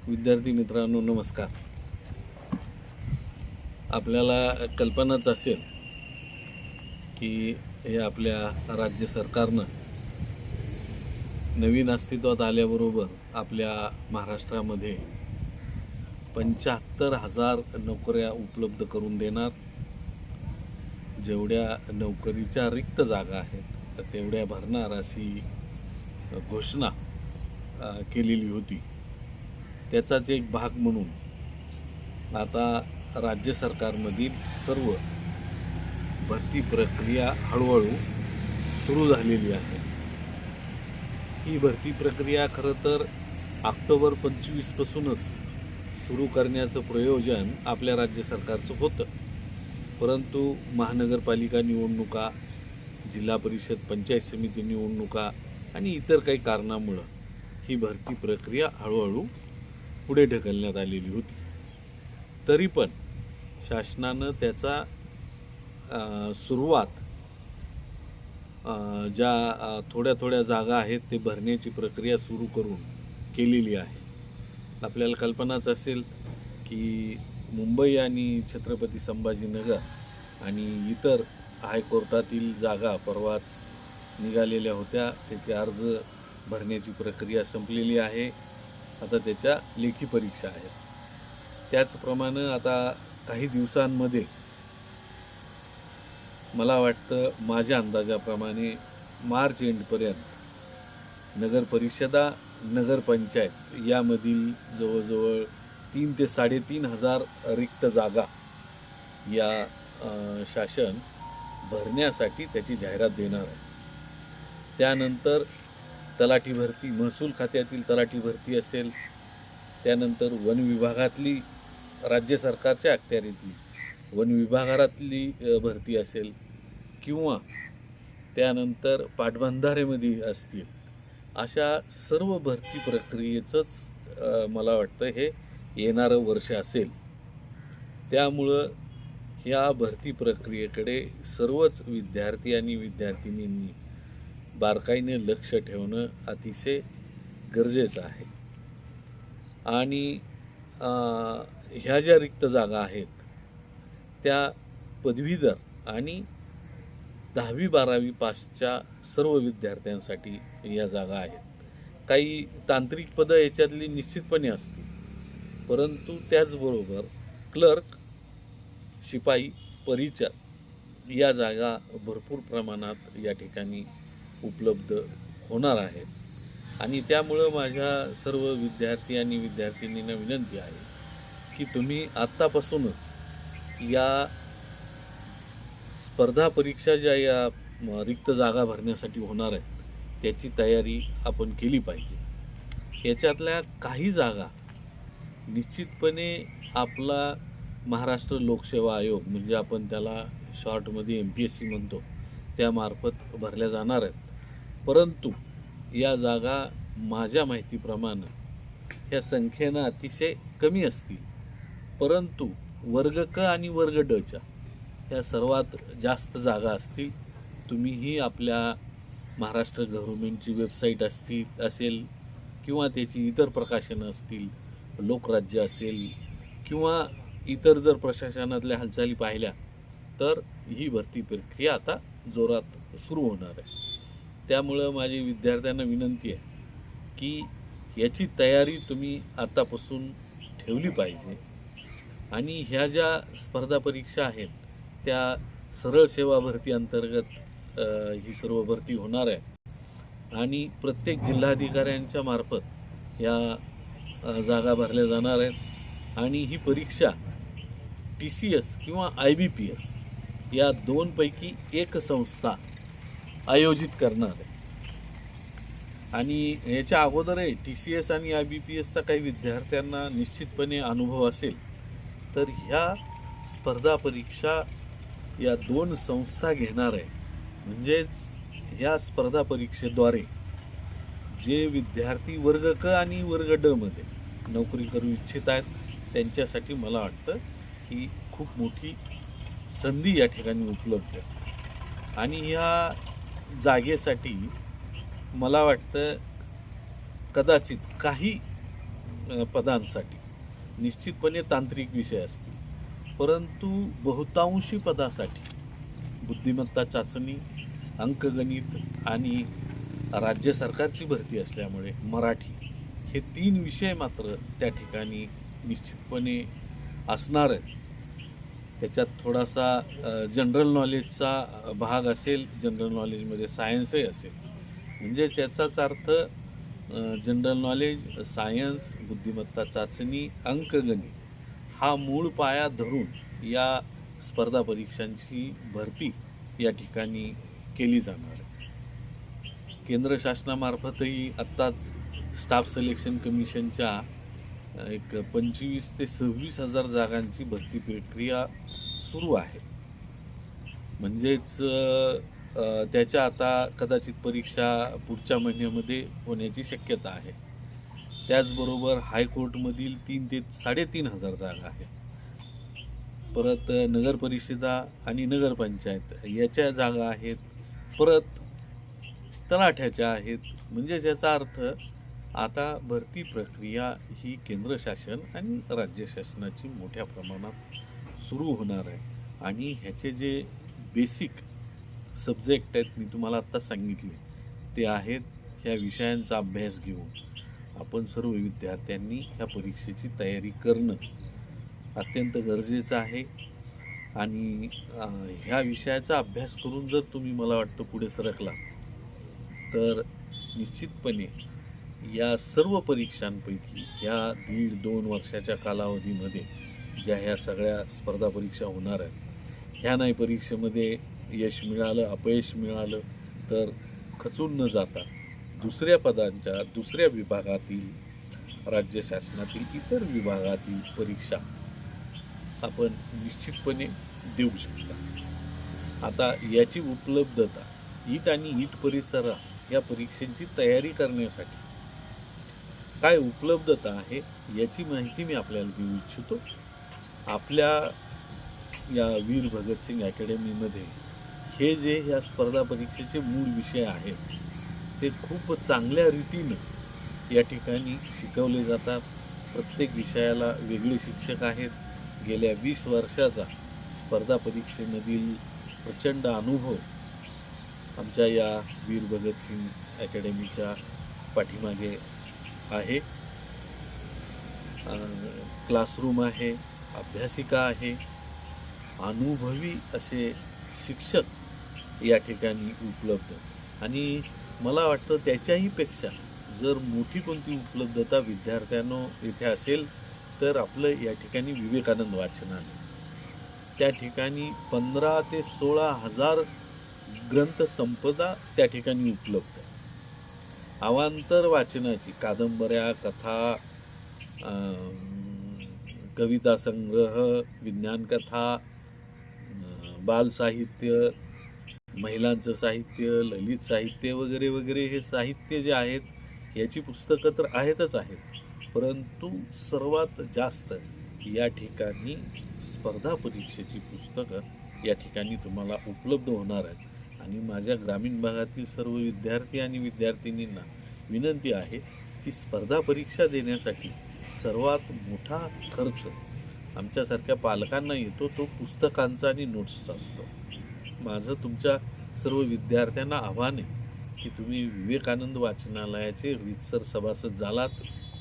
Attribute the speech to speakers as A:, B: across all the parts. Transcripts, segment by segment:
A: विद्यार्थी मित्रांनो नमस्कार. आपल्याला कल्पनाच असेल की हे आपल्या राज्य सरकारनं नवीन अस्तित्वात आल्याबरोबर आपल्या महाराष्ट्रामध्ये 75,000 नोकऱ्या उपलब्ध करून देणार. जेवढ्या नोकरीच्या रिक्त जागा आहेत तेवढ्या भरणार अशी घोषणा केलेली होती. त्याचाच एक भाग म्हणून आता राज्य सरकारमधील सर्व भरती प्रक्रिया हळूहळू सुरू झालेली आहे. ही भरती प्रक्रिया खरं तर ऑक्टोबर 25पासूनच सुरू करण्याचं प्रयोजन आपल्या राज्य सरकारचं होतं, परंतु महानगरपालिका निवडणुका, जिल्हा परिषद पंचायत समिती निवडणुका आणि इतर काही कारणामुळं ही भरती प्रक्रिया हळूहळू पुढे ढकलण्यात आलेली होती. तरी पण शासनानं त्याचा सुरुवात ज्या थोड्या थोड्या जागा आहेत ते भरण्याची प्रक्रिया सुरू करून केलेली आहे. आपल्याला कल्पनाच असेल की मुंबई आणि छत्रपती संभाजीनगर आणि इतर हायकोर्टातील जागा परवाच निघालेल्या होत्या. त्याचे अर्ज भरण्याची प्रक्रिया संपलेली आहे. आता त्याच्या लेखी परीक्षा आहेत. त्याचप्रमाणे आता काही दिवसांमध्ये मला वाटतं माझ्या अंदाजाप्रमाणे मार्च एंडपर्यंत नगरपरिषदा, नगरपंचायत यामधील जवळजवळ 3,000 ते 3,500 रिक्त जागा या शासन भरण्यासाठी त्याची जाहिरात देणार आहे. त्यानंतर तलाठी भरती, महसूल खात्यातील तलाठी भरती असेल, त्यानंतर वन विभागातली राज्य सरकारच्या अखत्यारीतली वन विभागातली भरती असेल किंवा त्यानंतर पाटबंधारेमध्ये असतील, अशा सर्व भरती प्रक्रियेचंच मला वाटतं हे येणारं वर्ष असेल. त्यामुळं ह्या भरती प्रक्रियेकडे सर्वच विद्यार्थी आणि विद्यार्थिनींनी बारकाईने लक्ष ठेवणं अतिशय गरजेचं आहे. आणि ह्या ज्या रिक्त जागा आहेत त्या पदवीधर आणि 10वी-12वी पासच्या सर्व विद्यार्थ्यांसाठी या जागा आहेत. काही तांत्रिक पदं याच्यातली निश्चितपणे असतील, परंतु त्याचबरोबर क्लर्क, शिपाई, परिचर या जागा भरपूर प्रमाणात या ठिकाणी उपलब्ध होणार आहेत. आणि त्यामुळं माझ्या सर्व विद्यार्थी आणि विद्यार्थिनींना विनंती आहे की तुम्ही आत्तापासूनच या स्पर्धा परीक्षा ज्या या रिक्त जागा भरण्यासाठी होणार आहेत त्याची तयारी आपण केली पाहिजे. याच्यातल्या काही जागा निश्चितपणे आपला महाराष्ट्र लोकसेवा आयोग, म्हणजे आपण त्याला शॉर्टमध्ये MPSC म्हणतो, त्यामार्फत भरल्या जाणार आहेत. परंतु या जागा माझ्या माहितीप्रमाणे ह्या संख्येनं अतिशय कमी असतील, परंतु वर्ग क आणि वर्ग डच्या ह्या सर्वात जास्त जागा असतील. तुम्हीही आपल्या महाराष्ट्र गव्हर्नमेंटची वेबसाईट असेल किंवा त्याची इतर प्रकाशनं असतील, लोकराज्य असेल किंवा इतर जर प्रशासनातल्या हालचाली पाहिल्या तर ही भरती प्रक्रिया आता जोरात सुरू होणार आहे. त्यामुळं माझी विद्यार्थ्यांना विनंती आहे की याची तयारी तुम्ही आतापासून ठेवली पाहिजे. आणि ह्या ज्या स्पर्धा परीक्षा आहेत त्या सरळ सेवा भरती अंतर्गत ही सर्व भरती होणार आहे आणि प्रत्येक जिल्हाधिकाऱ्यांच्या मार्फत या जागा भरल्या जाणार आहेत. आणि ही परीक्षा TCS किंवा IBPS या दोनपैकी एक संस्था आयोजित करणार आहे. आणि याच्या अगोदरही TCS आणि IBPSचा काही विद्यार्थ्यांना निश्चितपणे अनुभव असेल, तर ह्या स्पर्धा परीक्षा या दोन संस्था घेणार आहे. म्हणजेच ह्या स्पर्धा परीक्षेद्वारे जे विद्यार्थी वर्ग क आणि वर्ग ड मध्ये नोकरी करू इच्छित आहेत त्यांच्यासाठी मला वाटतं ही खूप मोठी संधी या ठिकाणी उपलब्ध आहे. आणि ह्या जागेसाठी मला वाटतं कदाचित काही पदांसाठी निश्चितपणे तांत्रिक विषय असतील, परंतु बहुतांशी पदासाठी बुद्धिमत्ता चाचणी, अंकगणित आणि राज्य सरकारची भरती असल्यामुळे मराठी हे 3 विषय मात्र त्या ठिकाणी निश्चितपणे असणार आहेत. त्याच्यात थोडासा जनरल नॉलेजचा भाग असेल, जनरल नॉलेजमध्ये सायन्सही असेल. म्हणजे याचाच अर्थ जनरल नॉलेज, सायन्स, बुद्धिमत्ता चाचणी, अंकगणित हा मूळ पाया धरून या स्पर्धा परीक्षांची भरती या ठिकाणी केली जाणार आहे. केंद्र शासनामार्फतही आत्ताच स्टाफ सिलेक्शन कमिशनच्या एक 25,000 ते 26,000 जागांची भरती प्रक्रिया सुरू आहे. म्हणजेच त्याच्या आता कदाचित परीक्षा पुढच्या महिन्यामध्ये होण्याची शक्यता आहे. त्याचबरोबर हायकोर्टमधील 3 ते 3,500 जागा आहेत. परत नगर परिषदा आणि नगरपंचायत याच्या जागा आहेत. परत तलाठ्याच्या आहेत. म्हणजे याचा अर्थ आता भरती प्रक्रिया ही केंद्र शासन आणि राज्य शासनाची मोठ्या प्रमाणात सुरू होणार आहे. आणि ह्याचे जे बेसिक सब्जेक्ट आहेत मी तुम्हाला आत्ता सांगितले ते आहेत. ह्या विषयांचा अभ्यास घेऊन आपण सर्व विद्यार्थ्यांनी ह्या परीक्षेची तयारी करणं अत्यंत गरजेचं आहे. आणि ह्या विषयाचा अभ्यास करून जर तुम्ही मला वाटतं पुढे सरकला तर निश्चितपणे या सर्व परीक्षांपैकी ह्या 1.5-2 वर्षाच्या कालावधीमध्ये ज्या ह्या सगळ्या स्पर्धा परीक्षा होणार आहेत ह्या नाही परीक्षेमध्ये यश मिळालं, अपयश मिळालं तर खचून न जाता दुसऱ्या पदांच्या दुसऱ्या विभागातील, राज्य शासनातील इतर विभागातील परीक्षा आपण निश्चितपणे देऊ शकता. आता याची उपलब्धता ईट आणि ईट परिसरात या परीक्षेची तयारी करण्यासाठी काय उपलब्धता आहे याची माहिती मी आपल्याला देऊ इच्छितो. आपल्या या वीर भगतसिंग अकॅडमीमध्ये हे जे ह्या स्पर्धा परीक्षेचे मूळ विषय आहेत ते खूप चांगल्या रीतीनं या ठिकाणी शिकवले जातात. प्रत्येक विषयाला वेगळे शिक्षक आहेत. गेल्या 20 वर्षाचा स्पर्धा परीक्षेमधील प्रचंड अनुभव आमच्या या वीर भगतसिंग अकॅडमीच्या पाठीमागे आहे. क्लासरूम आहे, अभ्यासिका आहे, अनुभवी असे शिक्षक या ठिकाणी उपलब्ध. आणि मला वाटतं त्याच्याही पेक्षा जर मोठी कोणती उपलब्धता विद्यार्थ्यांनो इथे असेल तर आपलं या ठिकाणी विवेकानंद वाचनालय. त्या ठिकाणी 15,000 ते 16,000 ग्रंथसंपदा त्या ठिकाणी उपलब्ध आहे. अवांतर वाचनाची कादंबऱ्या, कथा, कविता संग्रह, विज्ञानकथा, बालसाहित्य, महिलांचं साहित्य, ललित साहित्य वगैरे वगैरे हे साहित्य जे आहेत याची पुस्तकं तर आहेतच आहेत, परंतु सर्वात जास्त या ठिकाणी स्पर्धा परीक्षेची पुस्तकं या ठिकाणी तुम्हाला उपलब्ध होणार आहेत. आणि माझ्या ग्रामीण भागातील सर्व विद्यार्थी आणि विद्यार्थिनींना विनंती आहे की स्पर्धा परीक्षा देण्यासाठी सर्वात मोठा खर्च आमच्यासारख्या पालकांना येतो तो पुस्तकांचा आणि नोट्सचा असतो. माझं तुमच्या सर्व विद्यार्थ्यांना आव्हान आहे की तुम्ही विवेकानंद वाचनालयाचे रीतसर सभासद झालात,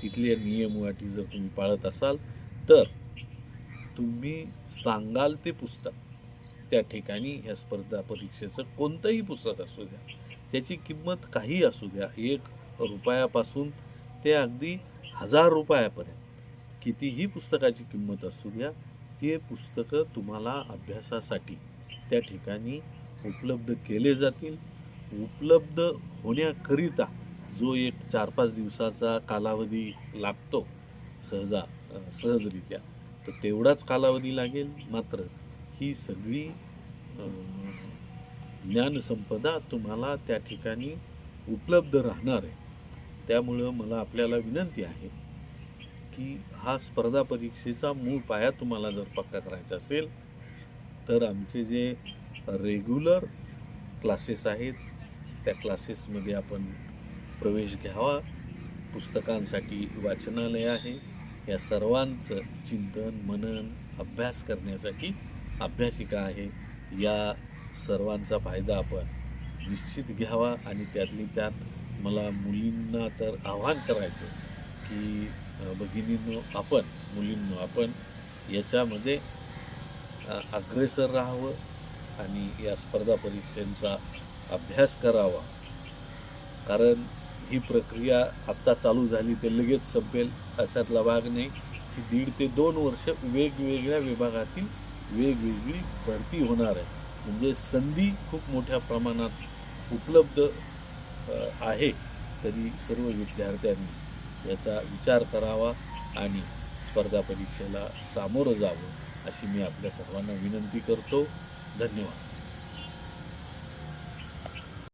A: तिथले नियम व अटी जर तुम्ही पाळत असाल तर तुम्ही सांगाल ते पुस्तक त्या ठिकाणी ह्या स्पर्धा परीक्षेचं कोणतंही पुस्तक असू द्या, त्याची किंमत काही असू द्या, 1 रुपयापासून ते अगदी 1000 रुपयापर्यंत कितीही पुस्तकाची किंमत असू द्या, ते पुस्तकं तुम्हाला अभ्यासासाठी त्या ठिकाणी उपलब्ध केले जातील. उपलब्ध होण्याकरिता जो एक 4-5 दिवसाचा कालावधी लागतो सहजरित्या तर तेवढाच कालावधी लागेल. मात्र ही सगळी ज्ञानसंपदा तुम्हाला त्या ठिकाणी उपलब्ध राहणार आहे. त्यामुळं मला आपल्याला विनंती आहे की हा स्पर्धा परीक्षेचा मूळ पाया तुम्हाला जर पक्का करायचा असेल तर आमचे जे रेग्युलर क्लासेस आहेत त्या क्लासेसमध्ये आपण प्रवेश घ्यावा. पुस्तकांसाठी वाचनालय आहे. या सर्वांचं चिंतन, मनन, अभ्यास करण्यासाठी अभ्यासिका आहे. या सर्वांचा फायदा आपण निश्चित घ्यावा आणि त्यातली त्यात मला मुलींना तर आव्हान करायचं की भगिनींनो, मुलींनो, आपण याच्यामध्ये अग्रेसर राहावं आणि या स्पर्धा परीक्षांचा अभ्यास करावा. कारण ही प्रक्रिया आत्ता चालू झाली ते लगेच संपेल अशातला भाग नाही. ही 1.5 ते 2 वर्ष वेगवेगळ्या विभागातील वेगवेगळी भरती होणार आहे. म्हणजे संधी खूप मोठ्या प्रमाणात उपलब्ध आहे. तरी सर्व विद्यार्थ्यांनी याचा विचार करावा आणि स्पर्धा परीक्षेला सामोरं जावं अशी मी आपल्या सर्वांना विनंती करतो. धन्यवाद.